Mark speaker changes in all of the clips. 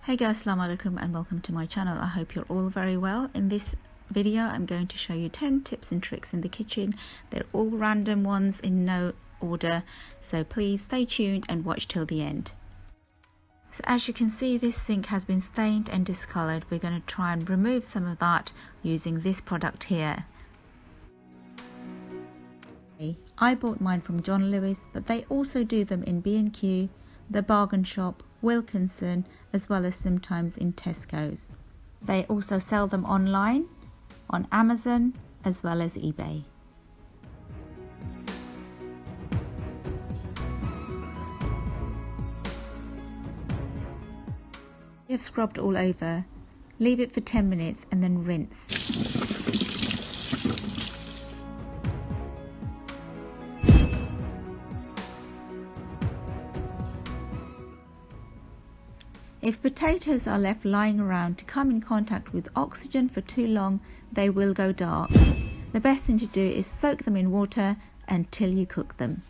Speaker 1: Hey guys, assalamu alaikum and welcome to my channel. I hope you're all very well. In this video I'm going to show you 10 tips and tricks in the kitchen. They're all random ones in no order, so please stay tuned and watch till the end. So as you can see, this sink has been stained and discolored. We're going to try and remove some of that using this product here. I bought mine from John Lewis, but they also do them in B&Q, the Bargain Shop, Wilkinson, as well as sometimes in Tesco's. They also sell them online on Amazon as well as eBay. You've scrubbed all over. Leave it for 10 minutes and then rinse. If potatoes are left lying around to come in contact with oxygen for too long, they will go dark. The best thing to do is soak them in water until you cook them.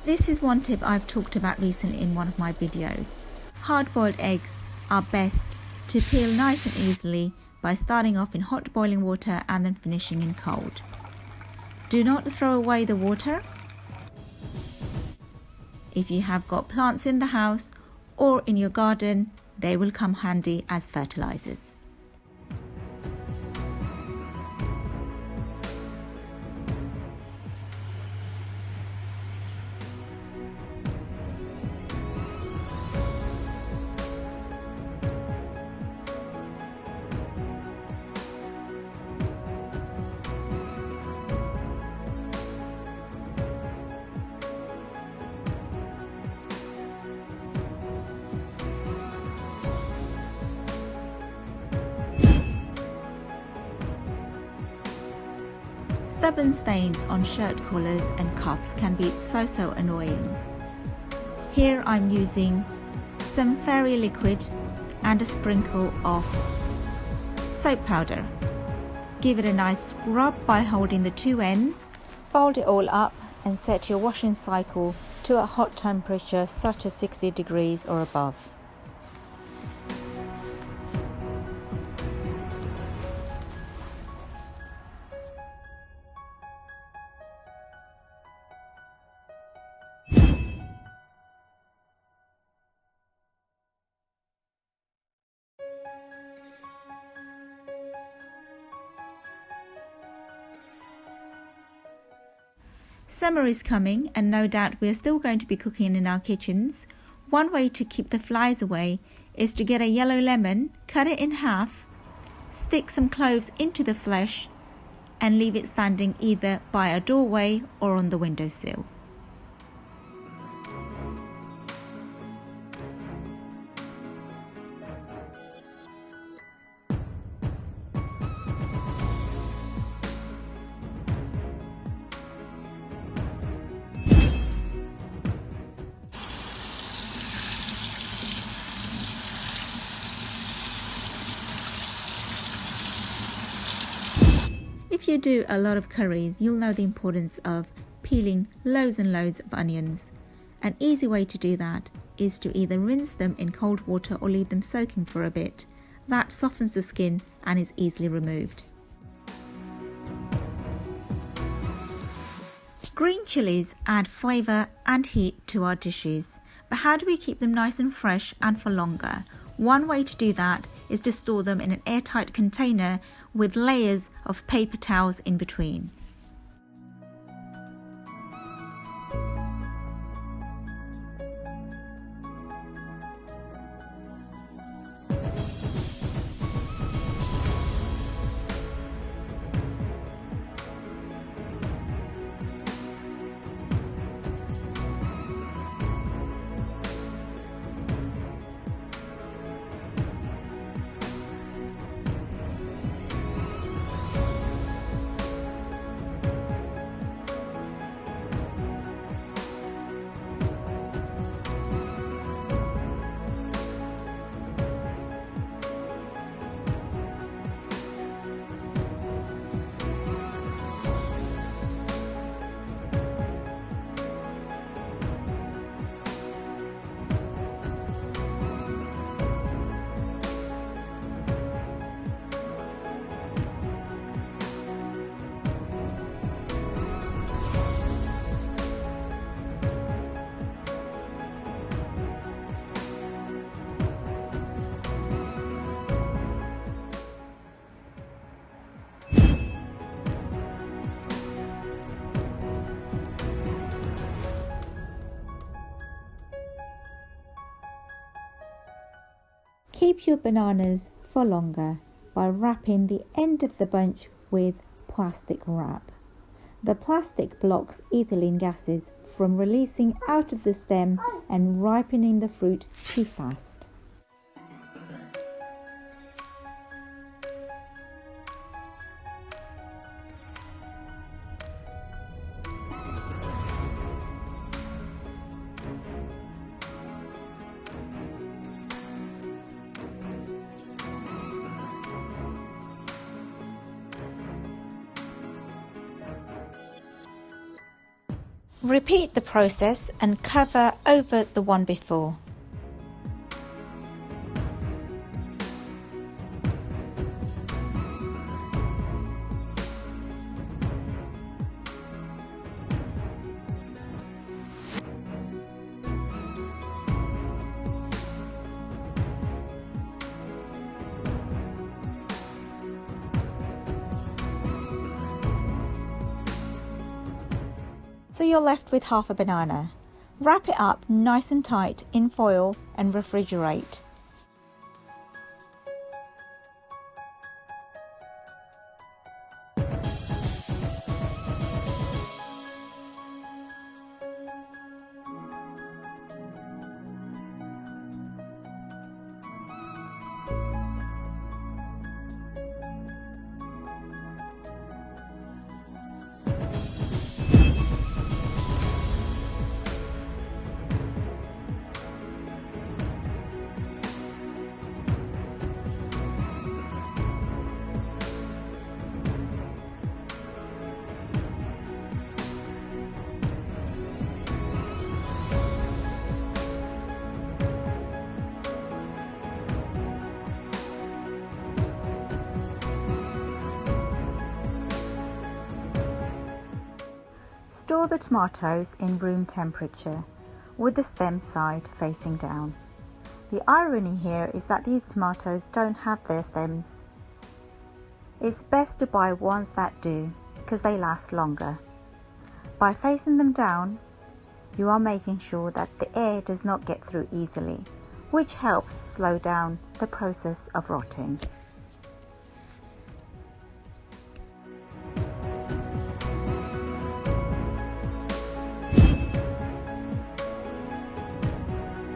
Speaker 1: This is one tip I've talked about recently in one of my videos. Hard-boiled eggs are best to peel nice and easily by starting off in hot boiling water and then finishing in cold. Do not throw away the water. If you have got plants in the house or in your garden, they will come handy as fertilizers. Stubborn stains on shirt collars and cuffs can be so annoying. Here I'm using some fairy liquid and a sprinkle of soap powder. Give it a nice scrub by holding the two ends. Fold it all up and set your washing cycle to a hot temperature such as 60 degrees or above. Summer is coming and no doubt we are still going to be cooking in our kitchens. One way to keep the flies away is to get a yellow lemon, cut it in half, stick some cloves into the flesh and leave it standing either by a doorway or on the windowsill. If you do a lot of curries, you'll know the importance of peeling loads and loads of onions. An easy way to do that is to either rinse them in cold water or leave them soaking for a bit. That softens the skin and is easily removed. Green chilies add flavour and heat to our dishes, but how do we keep them nice and fresh and for longer? One way to do that is to store them in an airtight container with layers of paper towels in between. Keep your bananas for longer by wrapping the end of the bunch with plastic wrap. The plastic blocks ethylene gases from releasing out of the stem and ripening the fruit too fast. Repeat the process and cover over the one before. So you're left with half a banana. Wrap it up nice and tight in foil and refrigerate. Store the tomatoes in room temperature with the stem side facing down. The irony here is that these tomatoes don't have their stems. It's best to buy ones that do because they last longer. By facing them down, you are making sure that the air does not get through easily, which helps slow down the process of rotting.